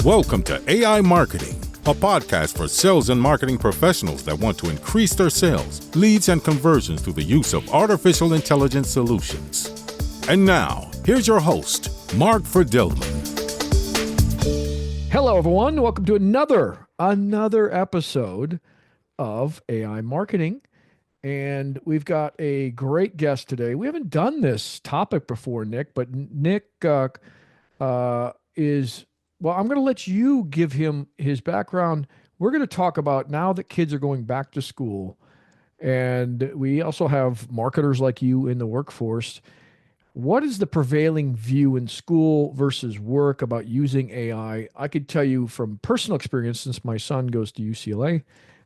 Welcome to AI Marketing, a podcast for sales and marketing professionals that want to increase their sales, leads, and conversions through the use of artificial intelligence solutions. And now, here's your host, Mark Fidelman. Hello, everyone. Welcome to another episode of AI Marketing. And we've got a great guest today. We haven't done this topic before, Nick, but Nick I'm going to let you give him his background. We're going to talk about now that kids are going back to school, and we also have marketers like you in the workforce. What is the prevailing view in school versus work about using AI? I could tell you from personal experience, since my son goes to UCLA,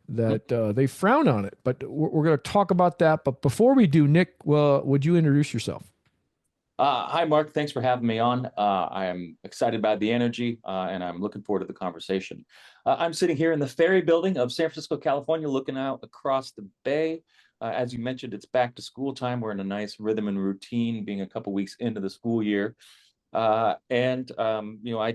that they frown on it. But we're going to talk about that. But before we do, Nick, would you introduce yourself? Hi, Mark. Thanks for having me on. I am excited about the energy, and I'm looking forward to the conversation. I'm sitting here in the Ferry Building of San Francisco, California, looking out across the bay. As you mentioned, it's back to school time. We're in a nice rhythm and routine, being a couple weeks into the school year. I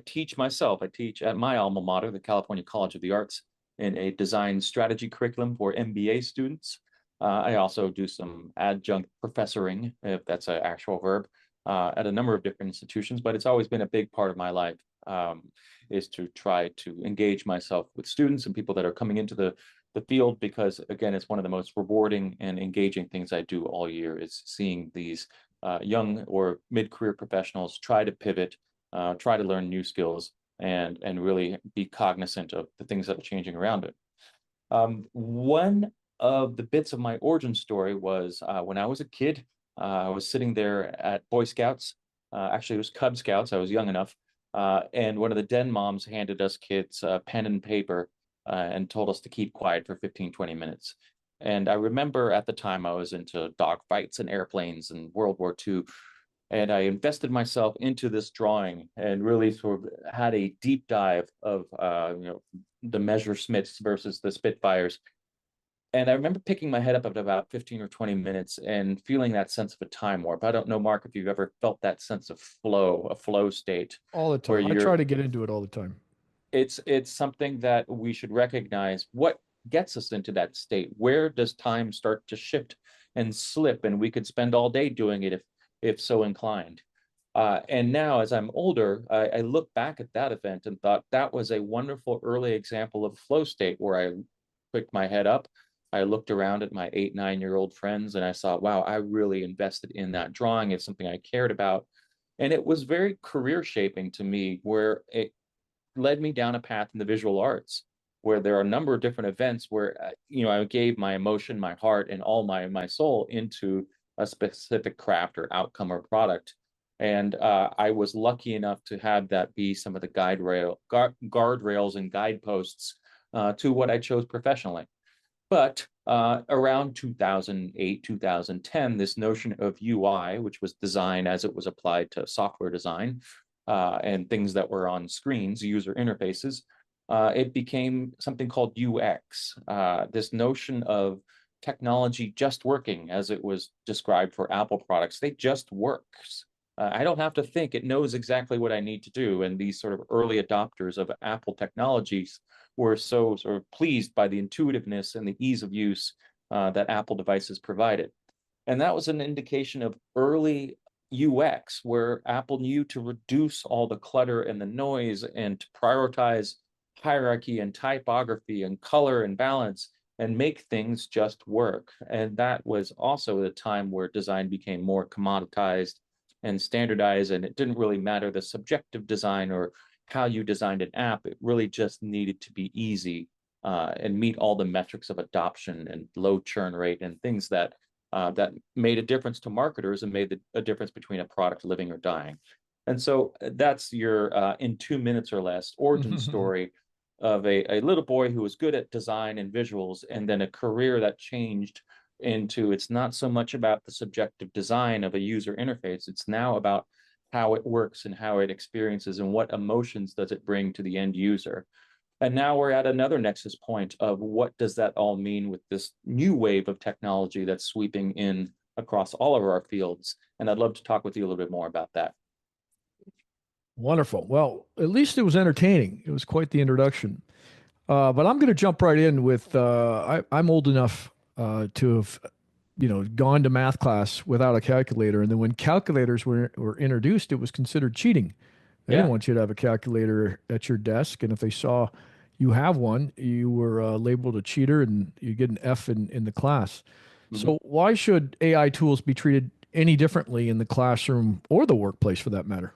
teach myself. I teach at my alma mater, the California College of the Arts, in a design strategy curriculum for MBA students. I also do some adjunct professoring, if that's an actual verb, at a number of different institutions, but it's always been a big part of my life, is to try to engage myself with students and people that are coming into the field, because again, it's one of the most rewarding and engaging things I do all year, is seeing these young or mid-career professionals try to pivot, try to learn new skills, and really be cognizant of the things that are changing around it. One of the bits of my origin story was when I was a kid. I was sitting there at Boy Scouts. Actually, it was Cub Scouts. I was young enough. And one of the den moms handed us kids pen and paper and told us to keep quiet for 15, 20 minutes. And I remember at the time I was into dogfights and airplanes and World War II. And I invested myself into this drawing and really sort of had a deep dive of the Messerschmitts versus the Spitfires. And I remember picking my head up at about 15 or 20 minutes and feeling that sense of a time warp. I don't know, Mark, if you've ever felt that sense of flow, a flow state. All the time. I try to get into it all the time. It's something that we should recognize. What gets us into that state? Where does time start to shift and slip? And we could spend all day doing it if so inclined. And now, as I'm older, I look back at that event and thought that was a wonderful early example of flow state, where I picked my head up. I looked around at my 8, 9-year-old friends and I saw, wow, I really invested in that drawing. It's something I cared about. And it was very career shaping to me, where it led me down a path in the visual arts, where there are a number of different events where, I gave my emotion, my heart, and all my soul into a specific craft or outcome or product. And I was lucky enough to have that be some of the guardrails and guideposts to what I chose professionally. But around 2008, 2010, this notion of UI, which was design as it was applied to software design and things that were on screens, user interfaces, it became something called UX. This notion of technology just working, as it was described for Apple products. They just works. I don't have to think. It knows exactly what I need to do. And these sort of early adopters of Apple technologies were so sort of pleased by the intuitiveness and the ease of use that Apple devices provided. And that was an indication of early UX, where Apple knew to reduce all the clutter and the noise and to prioritize hierarchy and typography and color and balance and make things just work. And that was also the time where design became more commoditized and standardized, and it didn't really matter the subjective design or how you designed an app. It really just needed to be easy and meet all the metrics of adoption and low churn rate and things that made a difference to marketers and made a difference between a product living or dying. And so that's your in 2 minutes or less origin story of a little boy who was good at design and visuals, and then a career that changed into, it's not so much about the subjective design of a user interface. It's now about how it works and how it experiences and what emotions does it bring to the end user. And now we're at another nexus point of what does that all mean with this new wave of technology that's sweeping in across all of our fields. And I'd love to talk with you a little bit more about that. Wonderful. Well, at least it was entertaining. It was quite the introduction. But I'm going to jump right in with I'm old enough to have gone to math class without a calculator, and then when calculators were introduced, it was considered cheating. They didn't Yeah. want you to have a calculator at your desk, and if they saw you have one, you were labeled a cheater, and you get an F in the class. Mhm. So why should AI tools be treated any differently in the classroom or the workplace, for that matter?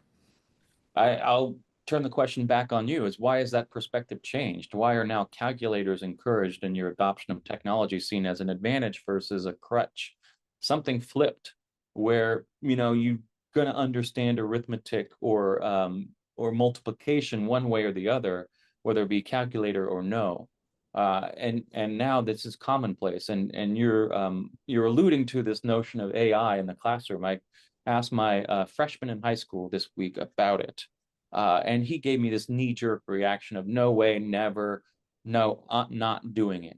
I'll turn the question back on you is why is that perspective changed? Why are now calculators encouraged and your adoption of technology seen as an advantage versus a crutch? Something flipped where, you're going to understand arithmetic or multiplication one way or the other, whether it be calculator or no. And now this is commonplace, and you're alluding to this notion of AI in the classroom. I asked my freshman in high school this week about it. And he gave me this knee-jerk reaction of no way, never, no, not doing it.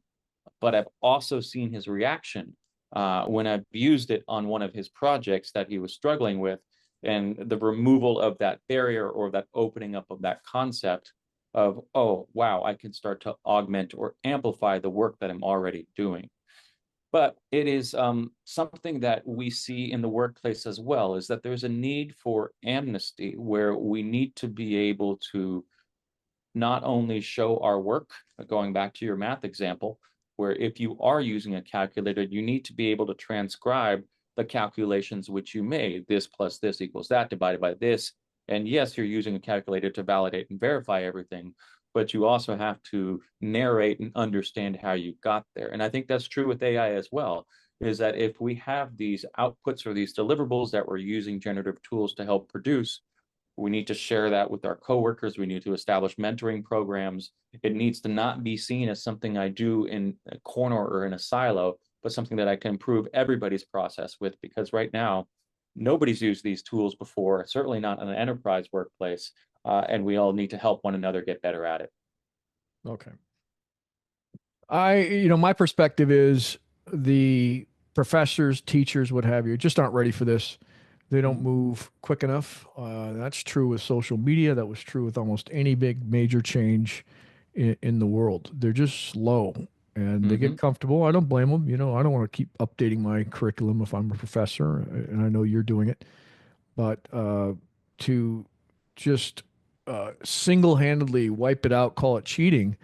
But I've also seen his reaction when I've used it on one of his projects that he was struggling with, and the removal of that barrier or that opening up of that concept of, oh, wow, I can start to augment or amplify the work that I'm already doing. But it is something that we see in the workplace as well, is that there's a need for amnesty where we need to be able to not only show our work, going back to your math example, where if you are using a calculator, you need to be able to transcribe the calculations which you made. This plus this equals that divided by this. And yes, you're using a calculator to validate and verify everything, but you also have to narrate and understand how you got there. And I think that's true with AI as well, is that if we have these outputs or these deliverables that we're using generative tools to help produce, we need to share that with our coworkers. We need to establish mentoring programs. It needs to not be seen as something I do in a corner or in a silo, but something that I can improve everybody's process with. Because right now, nobody's used these tools before, certainly not in an enterprise workplace. And we all need to help one another get better at it. Okay. My perspective is the professors, teachers, what have you, just aren't ready for this. They don't Mhm. move quick enough. That's true with social media. That was true with almost any big major change in the world. They're just slow and they get Mhm. comfortable. I don't blame them. I don't want to keep updating my curriculum if I'm a professor, and I know you're doing it. But to just single-handedly wipe it out, call it cheating,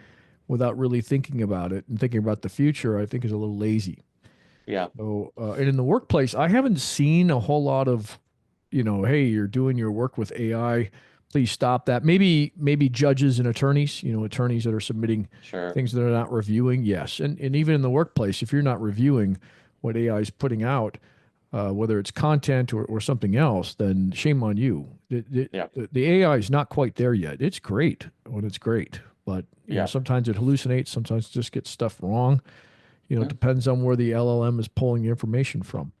without really thinking about it and thinking about the future, I think is a little lazy. Yeah, So, and in the workplace, I haven't seen a whole lot of, hey, you're doing your work with AI. Please stop that. Maybe judges and attorneys, attorneys that are submitting sure. things that are not reviewing. Yes, and even in the workplace, if you're not reviewing what AI is putting out, whether it's content or something else, then shame on you. Yeah, The AI is not quite there yet. It's great when it's great, but yeah. sometimes it hallucinates. Sometimes it just gets stuff wrong. It Yeah. depends on where the LLM is pulling the information from.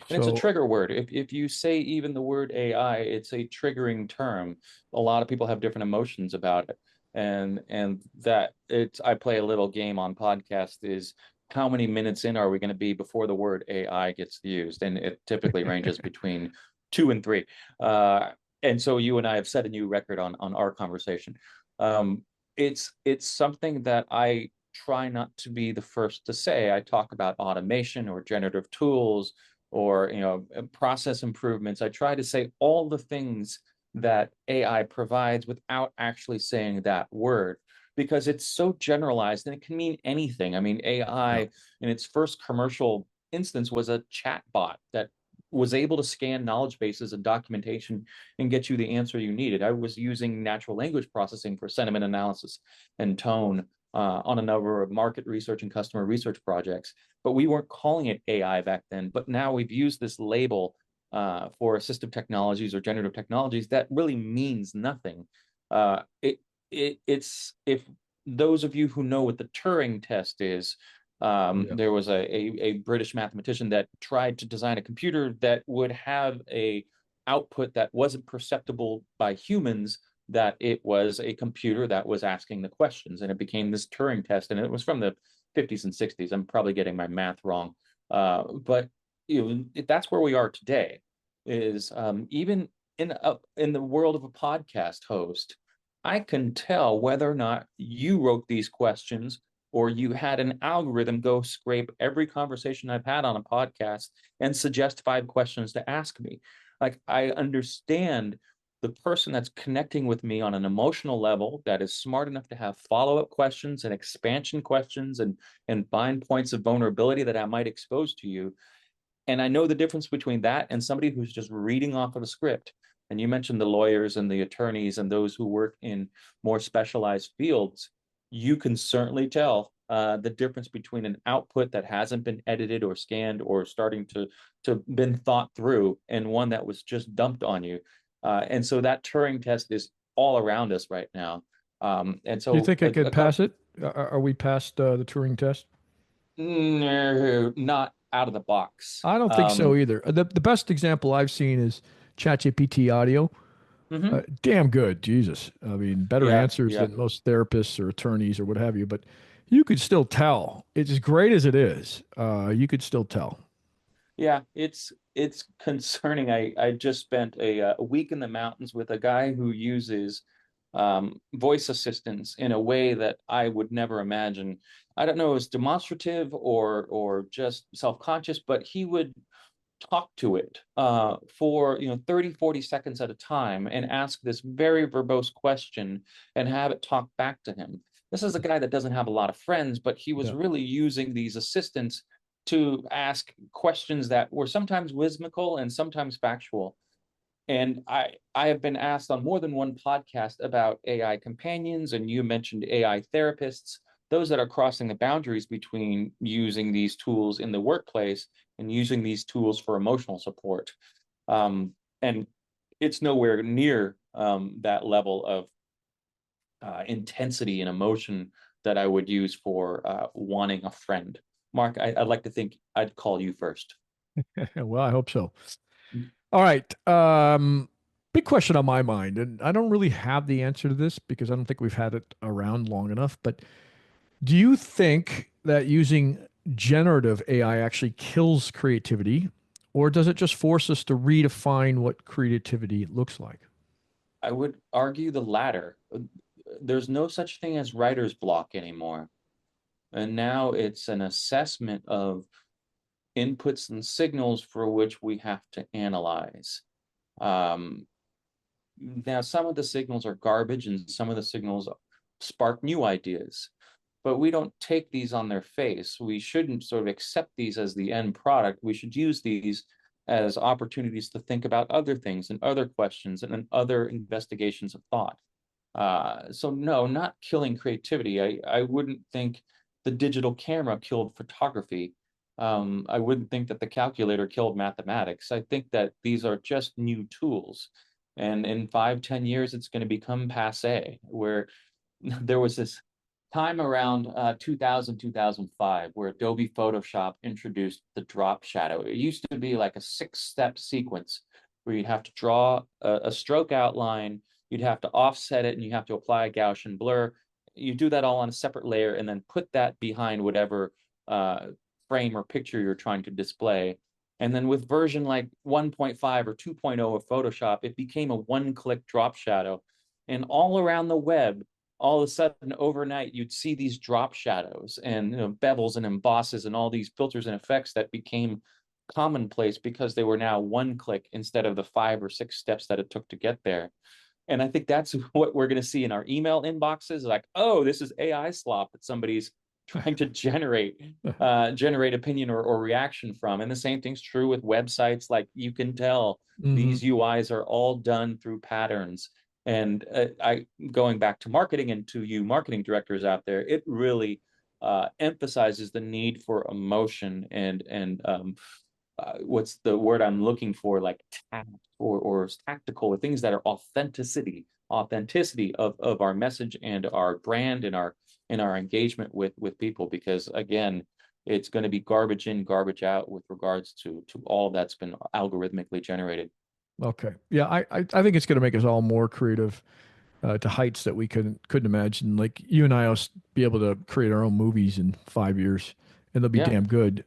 And it's a So trigger word. If you say even the word AI, it's a triggering term. A lot of people have different emotions about it. And that it's I play a little game on podcast is how many minutes in are we going to be before the word AI gets used? And it typically ranges between 2 and 3. And so you and I have set a new record on our conversation. Um, it's something that I try not to be the first to say. I talk about automation or generative tools or process improvements. I try to say all the things that AI provides without actually saying that word because it's so generalized and it can mean anything. I mean, yeah, AI in its first commercial instance was a chat bot that was able to scan knowledge bases and documentation and get you the answer you needed. I was using natural language processing for sentiment analysis and tone on a number of market research and customer research projects, but we weren't calling it AI back then. But now we've used this label for assistive technologies or generative technologies that really means nothing. It's if those of you who know what the Turing test is, yeah, there was a British mathematician that tried to design a computer that would have a output that wasn't perceptible by humans, that it was a computer that was asking the questions, and it became this Turing test, and it was from the 50s and 60s. I'm probably getting my math wrong, but that's where we are today. Is even in the world of a podcast host, I can tell whether or not you wrote these questions or you had an algorithm go scrape every conversation I've had on a podcast and suggest 5 questions to ask me. Like, I understand the person that's connecting with me on an emotional level that is smart enough to have follow-up questions and expansion questions and find points of vulnerability that I might expose to you. And I know the difference between that and somebody who's just reading off of a script. And you mentioned the lawyers and the attorneys and those who work in more specialized fields. You can certainly tell the difference between an output that hasn't been edited or scanned or starting to been thought through and one that was just dumped on you. And so that Turing test is all around us right now. And Do you so think it could pass it? Are we past the Turing test? no, not out of the box. I don't think so either. The best example I've seen is ChatGPT audio. Mhm. Damn good, Jesus. I mean, better Yeah, answers yeah. than most therapists or attorneys or what have you. But you could still tell. It's as great as it is. You could still tell. Yeah, it's concerning. I just spent a week in the mountains with a guy who uses voice assistants in a way that I would never imagine. I don't know if it's demonstrative or just self-conscious, but he would talk to it for 30, 40 seconds at a time and ask this very verbose question and have it talk back to him. This is a guy that doesn't have a lot of friends, but he was Yeah. really using these assistants to ask questions that were sometimes whimsical and sometimes factual. And I have been asked on more than one podcast about AI companions, and you mentioned AI therapists, those that are crossing the boundaries between using these tools in the workplace and using these tools for emotional support. And it's nowhere near that level of intensity and emotion that I would use for wanting a friend. Mark, I'd like to think I'd call you first. Well, I hope so. All right. Big question on my mind, and I don't really have the answer to this because I don't think we've had it around long enough. But do you think that using generative AI actually kills creativity, or does it just force us to redefine what creativity looks like? I would argue the latter. There's no such thing as writer's block anymore. And now it's an assessment of inputs and signals for which we have to analyze. Um, Now, some of the signals are garbage and some of the signals spark new ideas, but we don't take these on their face. We shouldn't sort of accept these as the end product. We should use these as opportunities to think about other things and other questions and other investigations of thought. So no, not killing creativity. I wouldn't think the digital camera killed photography. I wouldn't think that the calculator killed mathematics. I think that these are just new tools. And in 5, 10 years, it's going to become passe, where there was this time around 2000, 2005, where Adobe Photoshop introduced the drop shadow. It used to be like a 6-step sequence where you'd have to draw a stroke outline, you'd have to offset it, and you have to apply a Gaussian blur. You do that all on a separate layer and then put that behind whatever uh, frame or picture you're trying to display. And then with version like 1.5 or 2.0 of Photoshop, it became a one-click drop shadow. And all around the web, all of a sudden overnight, you'd see these drop shadows and bevels and embosses and all these filters and effects that became commonplace because they were now one click instead of the 5 or 6 steps that it took to get there. And I think that's what we're going to see in our email inboxes. Like, oh, this is AI slop that somebody's trying to generate opinion or reaction from. And the same thing's true with websites. Like, you can tell Hmm. these UIs are all done through patterns. And I going back to marketing and to you marketing directors out there, it really emphasizes the need for emotion and what's the word I'm looking for, like tact or tactical, or things that are authenticity of our message and our brand and our engagement with people. Because again, it's going to be garbage in, garbage out with regards to all that's been algorithmically generated. Okay. Yeah, I think it's going to make us all more creative to heights that we couldn't imagine. Like you and I will be able to create our own movies in 5 years, and they'll be Yeah. damn good.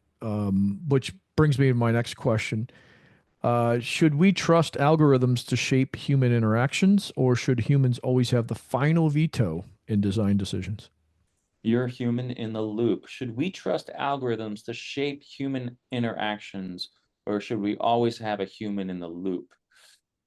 Which brings me to my next question. Should we trust algorithms to shape human interactions, or should humans always have the final veto in design decisions? You're human in the loop. Should we trust algorithms to shape human interactions, or should we always have a human in the loop?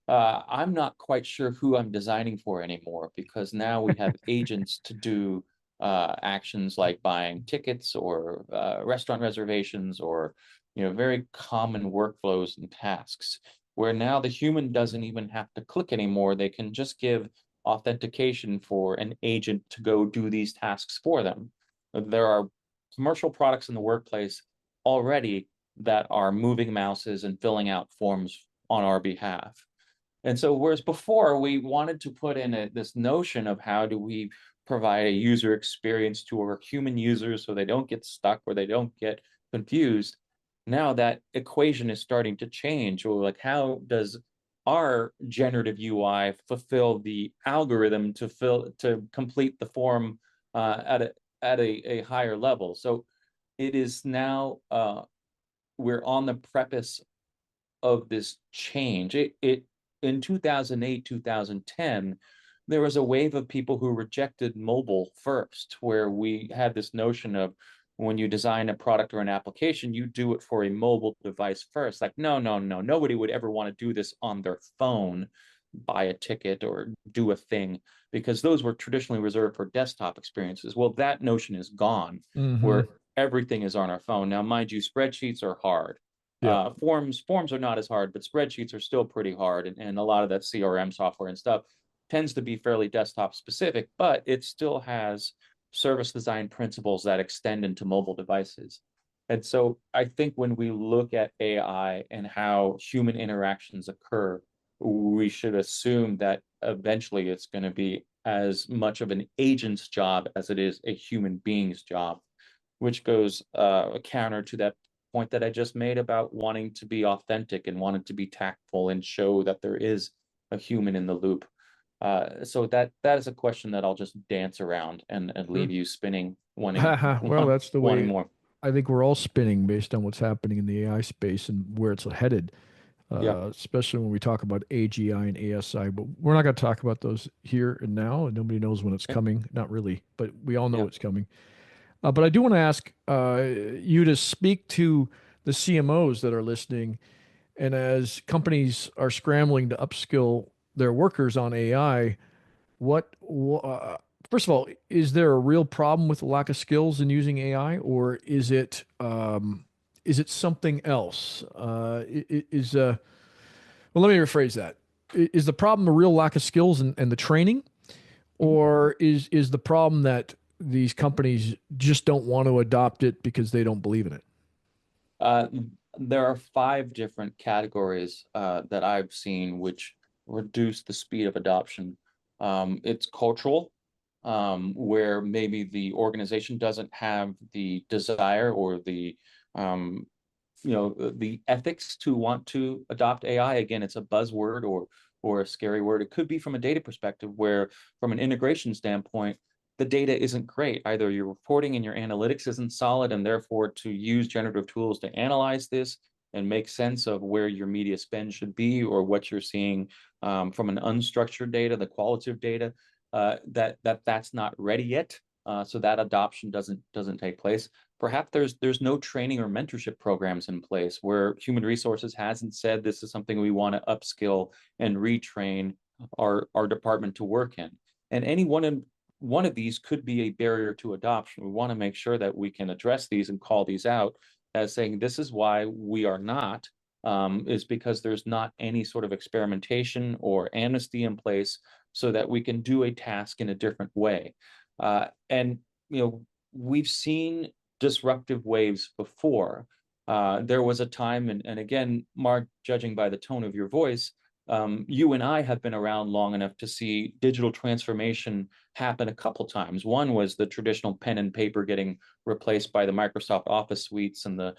I'm not quite sure who I'm designing for anymore, because now we have agents to do actions like buying tickets or restaurant reservations, or very common workflows and tasks, where now the human doesn't even have to click anymore. They can just give authentication for an agent to go do these tasks for them. There are commercial products in the workplace already that are moving mouses and filling out forms on our behalf. And so, whereas before we wanted to put in this notion of how do we provide a user experience to our human users so they don't get stuck or they don't get confused, now that equation is starting to change. Or like, how does our generative UI fulfill the algorithm to complete the form at a higher level? So it is now we're on the precipice of this change. It in 2008, 2010, there was a wave of people who rejected mobile first, where we had this notion of when you design a product or an application, you do it for a mobile device first. Like, no, no, no, nobody would ever want to do this on their phone, buy a ticket or do a thing, because those were traditionally reserved for desktop experiences. Well, that notion is gone, Mm-hmm. where everything is on our phone. Now, mind you, spreadsheets are hard. Yeah. Forms are not as hard, but spreadsheets are still pretty hard, and a lot of that CRM software and stuff tends to be fairly desktop specific, but it still has service design principles that extend into mobile devices. And so I think when we look at AI and how human interactions occur, we should assume that eventually it's going to be as much of an agent's job as it is a human being's job, which goes counter to that point that I just made about wanting to be authentic and wanting to be tactful and show that there is a human in the loop. So that is a question that I'll just dance around and leave you spinning, Well, that's the wanting way more. I think we're all spinning based on what's happening in the AI space and where it's headed, Yeah, especially when we talk about AGI and ASI. But we're not going to talk about those here and now, and nobody knows when it's yeah, coming. Not really, but we all know yeah. it's coming. But I do want to ask you to speak to the CMOs that are listening. And as companies are scrambling to upskill their workers on AI, first of all, is there a real problem with the lack of skills in using AI, or is it something else? Well, let me rephrase that. Is the problem a real lack of skills and the training, Mhm. or is the problem that these companies just don't want to adopt it because they don't believe in it? Uh, there are five different categories that I've seen which reduce the speed of adoption. It's cultural, where maybe the organization doesn't have the desire or um, the ethics to want to adopt AI. Again, it's a buzzword or a scary word. It could be from a data perspective, where from an integration standpoint, the data isn't great. Either your reporting and your analytics isn't solid, and therefore to use generative tools to analyze this and make sense of where your media spend should be, or what you're seeing from an unstructured data, the qualitative data, that's not ready yet. So that adoption doesn't take place. Perhaps there's no training or mentorship programs in place, where human resources hasn't said this is something we want to upskill and retrain our department to work in. And any one of these could be a barrier to adoption. We want to make sure that we can address these and call these out as saying this is why we are not, is because there's not any sort of experimentation or amnesty in place so that we can do a task in a different way. And we've seen disruptive waves before. There was a time, and again, Mark, judging by the tone of your voice, you and I have been around long enough to see digital transformation happen a couple times. One was the traditional pen and paper getting replaced by the Microsoft Office suites and the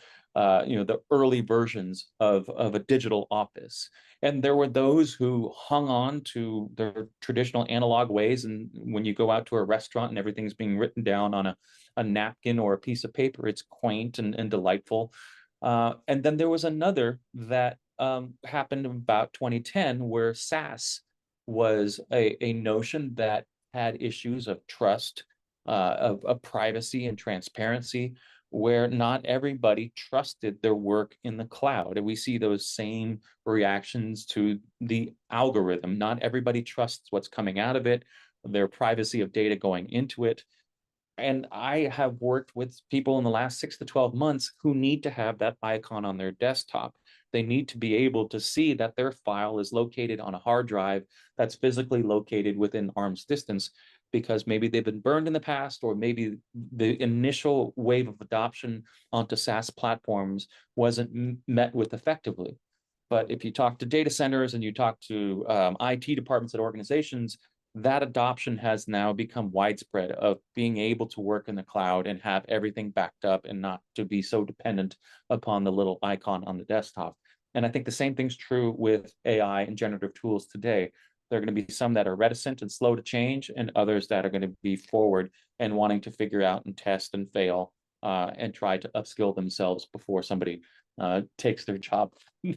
early versions of a digital office. And there were those who hung on to their traditional analog ways. And when you go out to a restaurant and everything's being written down on a napkin or a piece of paper, it's quaint and delightful. And then there was another that happened about 2010, where SaaS was a notion that had issues of trust, of privacy and transparency, where not everybody trusted their work in the cloud. And we see those same reactions to the algorithm. Not everybody trusts what's coming out of it, their privacy of data going into it. And I have worked with people in the last 6 to 12 months who need to have that icon on their desktop. They need to be able to see that their file is located on a hard drive that's physically located within arm's distance, because maybe they've been burned in the past, or maybe the initial wave of adoption onto SaaS platforms wasn't met with effectively. But if you talk to data centers and you talk to IT departments at organizations, that adoption has now become widespread, of being able to work in the cloud and have everything backed up and not to be so dependent upon the little icon on the desktop. And I think the same thing's true with AI and generative tools today. There are going to be some that are reticent and slow to change, and others that are going to be forward and wanting to figure out and test and fail, and try to upskill themselves before somebody takes their job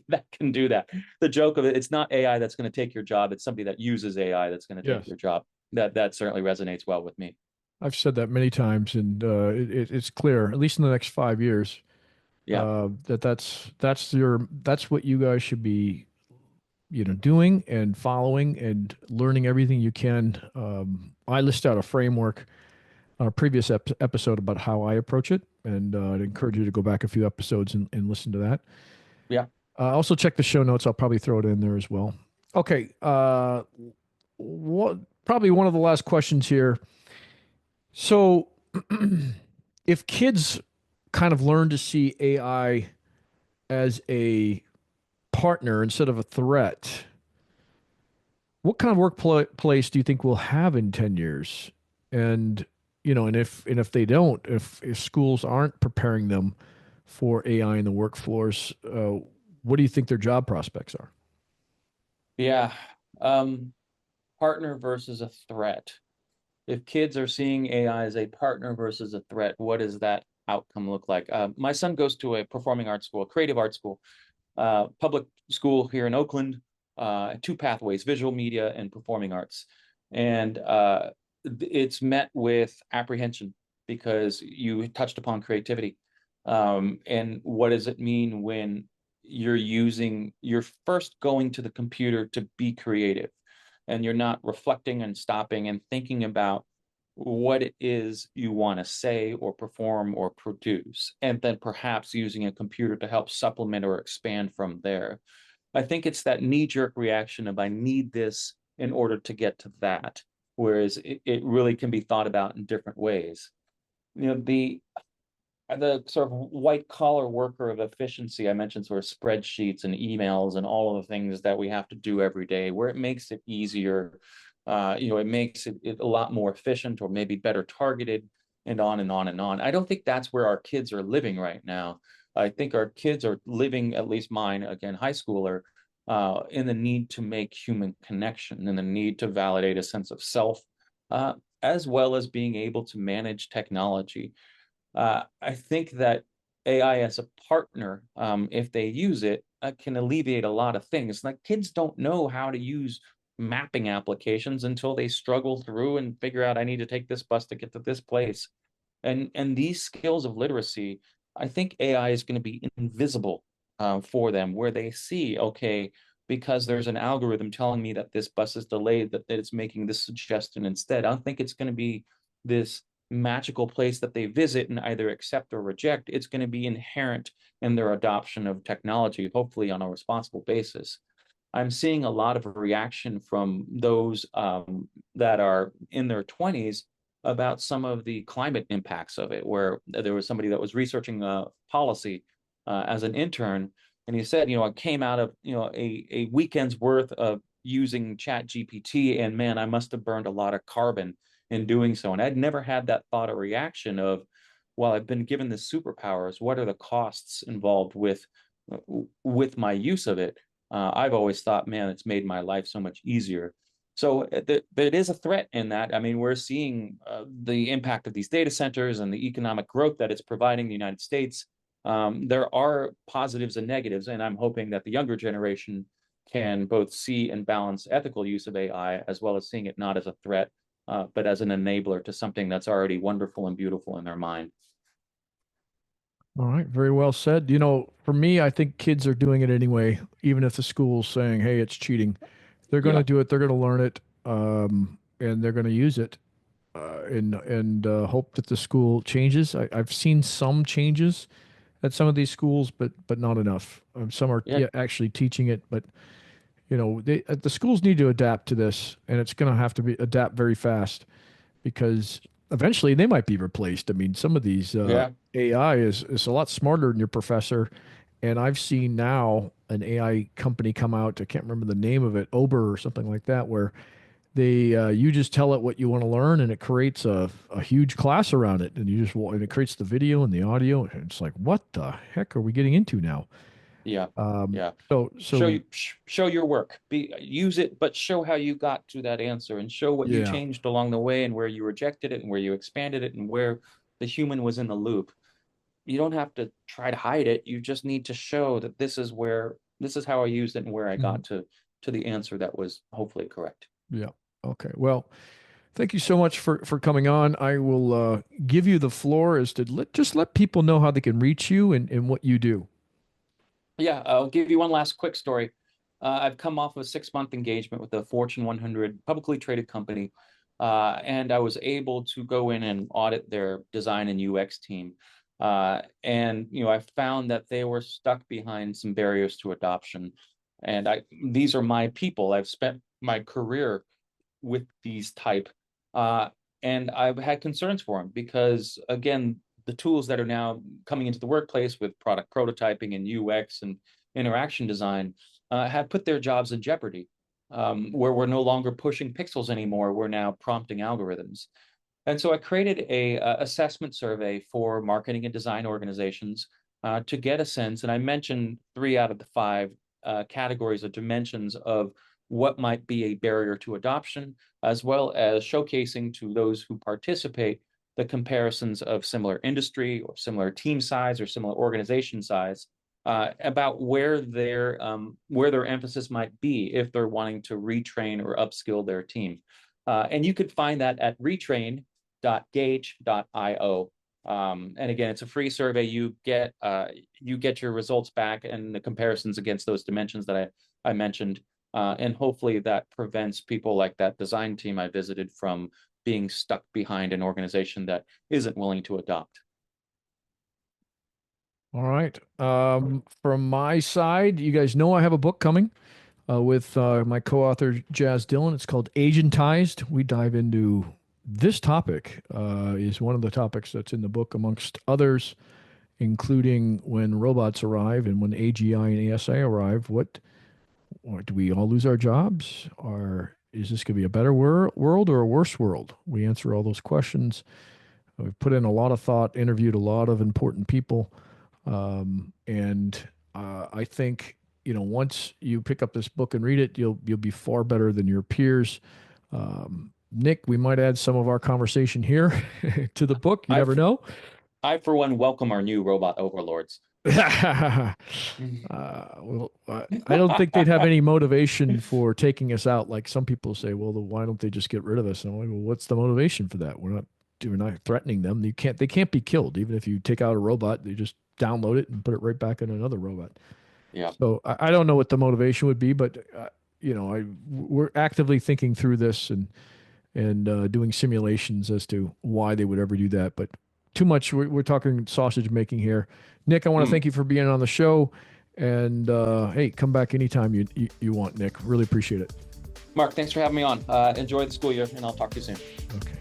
that can do that. The joke of it, it's not AI that's going to take your job, it's somebody that uses AI that's going to take Yes. your job. That certainly resonates well with me. I've said that many times, and it's clear, at least in the next 5 years, Yeah. that's what you guys should be, doing and following and learning everything you can. I list out a framework on a previous episode about how I approach it, and I'd encourage you to go back a few episodes and listen to that. Yeah. Also check the show notes. I'll probably throw it in there as well. Okay. What probably one of the last questions here. So, if kids kind of learn to see AI as a partner instead of a threat, what kind of workplace do you think we'll have in 10 years? And, and if they don't, if schools aren't preparing them for AI in the workforce, what do you think their job prospects are? Yeah. Um, Partner versus a threat. If kids are seeing AI as a partner versus a threat, what does that outcome look like? My son goes to a performing arts school, a creative arts school, public school here in Oakland, two pathways: visual media and performing arts. And it's met with apprehension, because you touched upon creativity. And what does it mean when you're first going to the computer to be creative, and you're not reflecting and stopping and thinking about what it is you want to say or perform or produce, and then perhaps using a computer to help supplement or expand from there. I think it's that knee-jerk reaction of, I need this in order to get to that, whereas it really can be thought about in different ways. The sort of white collar worker of efficiency, I mentioned sort of spreadsheets and emails and all of the things that we have to do every day, where it makes it easier. It makes it a lot more efficient, or maybe better targeted, and on and on and on. I don't think that's where our kids are living right now. I think our kids are living, at least mine, again, high schooler, in the need to make human connection, and the need to validate a sense of self, as well as being able to manage technology. I think that AI as a partner, if they use it, can alleviate a lot of things. Like, kids don't know how to use mapping applications until they struggle through and figure out, I need to take this bus to get to this place. And these skills of literacy, I think AI is going to be invisible for them, where they see, okay, because there's an algorithm telling me that this bus is delayed, that it's making this suggestion instead. I don't think it's going to be this magical place that they visit and either accept or reject. It's going to be inherent in their adoption of technology, hopefully on a responsible basis. I'm seeing a lot of reaction from those that are in their 20s about some of the climate impacts of it, where there was somebody that was researching policy as an intern, and he said, I came out of a weekend's worth of using Chat GPT, and man, I must have burned a lot of carbon in doing so. And I'd never had that thought or reaction of, well, I've been given this superpowers, what are the costs involved with my use of it? I've always thought, man, it's made my life so much easier. So there is a threat in that. I mean, we're seeing the impact of these data centers and the economic growth that it's providing the United States. There are positives and negatives, and I'm hoping that the younger generation can both see and balance ethical use of AI, as well as seeing it not as a threat, but as an enabler to something that's already wonderful and beautiful in their mind. All right, very well said. You know, for me, I think kids are doing it anyway, even if the school's saying, "Hey, it's cheating." They're going to Yeah, do it. They're going to learn it, and they're going to use it, and hope that the school changes. I've seen some changes at some of these schools, but not enough. Some are yeah, actually teaching it, but the schools need to adapt to this, and it's going to have to be adapt very fast because eventually they might be replaced. I mean, some of these yeah, AI is a lot smarter than your professor, and I've seen now an AI company come out. I can't remember the name of it, Ober or something like that, where they you just tell it what you want to learn, and it creates a huge class around it, and and it creates the video and the audio, and it's like, what the heck are we getting into now? yeah, yeah. So Show your work. Use it, but show how you got to that answer, and show what you yeah. changed along the way, and where you rejected it, and where you expanded it, and where the human was in the loop. You don't have to try to hide it. You just need to show that this is how I used it and where I Mhm. got to the answer that was hopefully correct. Yeah. Okay. Well, thank you so much for coming on. I will give you the floor as to just let people know how they can reach you and what you do. Yeah, I'll give you one last quick story. I've come off of a 6-month engagement with a Fortune 100 publicly traded company, and I was able to go in and audit their design and UX team. And I found that they were stuck behind some barriers to adoption. And these are my people. I've spent my career with these type, uh, and I've had concerns for them because, again, the tools that are now coming into the workplace with product prototyping and UX and interaction design have put their jobs in jeopardy. Where we're no longer pushing pixels anymore, we're now prompting algorithms. And so I created a assessment survey for marketing and design organizations to get a sense. And I mentioned 3 out of the 5 categories or dimensions of what might be a barrier to adoption, as well as showcasing to those who participate the comparisons of similar industry or similar team size or similar organization size about where their emphasis might be if they're wanting to retrain or upskill their team. And you could find that at retrain.gauge.io. And again, it's a free survey. You get your results back and the comparisons against those dimensions that I mentioned. And hopefully that prevents people like that design team I visited from being stuck behind an organization that isn't willing to adopt. All right. From my side, you guys know I have a book coming with my co-author Jazz Dillon. It's called Agentized. We dive into this topic. Is one of the topics that's in the book, amongst others, including when robots arrive and when AGI and ASI arrive. Or do we all lose our jobs? Or is this going to be a better world or a worse world? We answer all those questions. We've put in a lot of thought, interviewed a lot of important people, and I think once you pick up this book and read it, you'll be far better than your peers. Nick, we might add some of our conversation here to the book. You I, never know. for one, welcome our new robot overlords. I don't think they'd have any motivation for taking us out. Like some people say, well, why don't they just get rid of us? And I'm like, well, what's the motivation for that? We're not threatening them. They can't be killed. Even if you take out a robot, they just download it and put it right back in another robot. Yeah. So I don't know what the motivation would be, but we're actively thinking through this and doing simulations as to why they would ever do that. But too much. We're talking sausage making here. Nick, I want to thank you for being on the show. And hey, come back anytime you want, Nick. Really appreciate it. Mark, thanks for having me on. Enjoy the school year, and I'll talk to you soon. Okay.